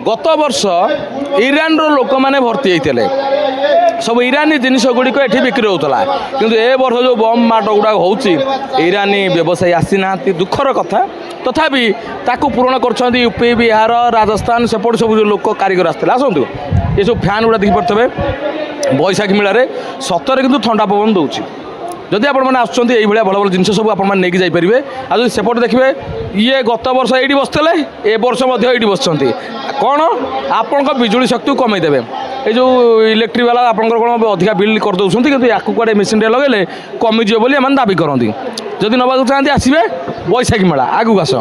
गत वर्ष इरान रो लोक मैंने भर्ती होते सब इरानी जिनिस गुड़िक ये बिक्री होता कि ए वर्ष जो बम माट गुड़ा हो इरानी व्यवसायी आसी ना दुखर कथा तथापि ताकू पूरण कर यूपी बिहार राजस्थान सेपट सब लोक कारीगर आसते आसतु ये सब फैन गुड़ा देखिपे बैशाखी मेलार सतरे किंतु ठंडा पवन दूसरी जदि आपण मैंने आसुँच ये भल भल जिन सब आपकी जापरेंगे आज सेपट देखिए ये गत वर्ष ये बसते ए वर्ष ये बस कौन आपण बिजुली शक्ति कमेदेवे ये जो इलेक्ट्रिक वाला आपंकर कौन अधिका बिल कर दौरान कि या कड़े मेसीन लगे कमिज बोली एम दाबी करती जदि नवा चाहते आसवे बैशाखी मेला आगू आस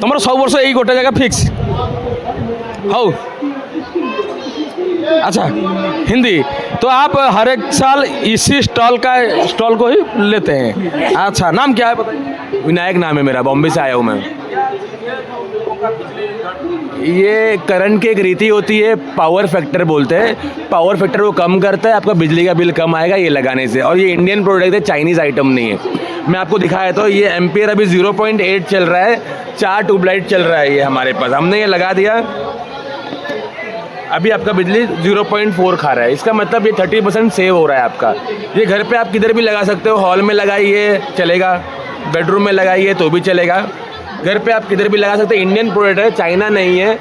तुम सब वर्ष यही गोटे जगह फिक्स हाउ अच्छा हिंदी तो आप हर एक साल इसी स्टॉल को ही लेते हैं। अच्छा नाम क्या है बताइए। विनायक नाम है मेरा, बॉम्बे से आया हूँ मैं। ये करंट की एक रीति होती है, पावर फैक्टर बोलते हैं। पावर फैक्टर वो कम करता है, आपका बिजली का बिल कम आएगा ये लगाने से। और ये इंडियन प्रोडक्ट है, चाइनीज़ आइटम नहीं है। मैं आपको दिखाया तो ये एम्पियर अभी 0.8 चल रहा है, 4 ट्यूबलाइट चल रहा है ये हमारे पास। हमने ये लगा दिया, अभी आपका बिजली 0.4 खा रहा है। इसका मतलब ये 30% सेव हो रहा है आपका। ये घर पे आप किधर भी लगा सकते हो, हॉल में लगाइए चलेगा, बेडरूम में लगाइए तो भी चलेगा, घर पे आप किधर भी लगा सकते हैं। इंडियन प्रोडक्ट है, चाइना नहीं है।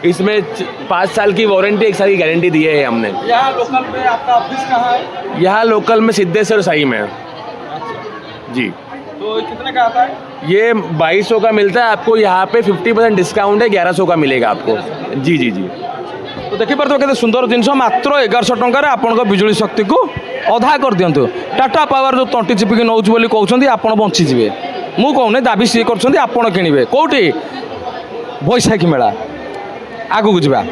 इसमें 5 साल की वारंटी, 1 साल की गारंटी दी है हमने। यहाँ लोकल में आपका ऑफिस कहाँ है? यहाँ लोकल में सिद्धेश्वर साई में। जी। तो कितने का आता है? ये 2200 का मिलता है आपको। यहाँ पे 50% डिस्काउंट है, 1100 का मिलेगा आपको। जी जी जी। तो देखिए केते सुंदर जिनस मात्र 1100 टंकार आपन बिजुली शक्ति को अधा कर दिंतु। टाटा पावर जो तंटी चिपिकी नौच बोली कहते आपड़ बंचीजे, मु कहूनी दाबी सी कर किणवे कौटी बैशाखी मेला आगू जा।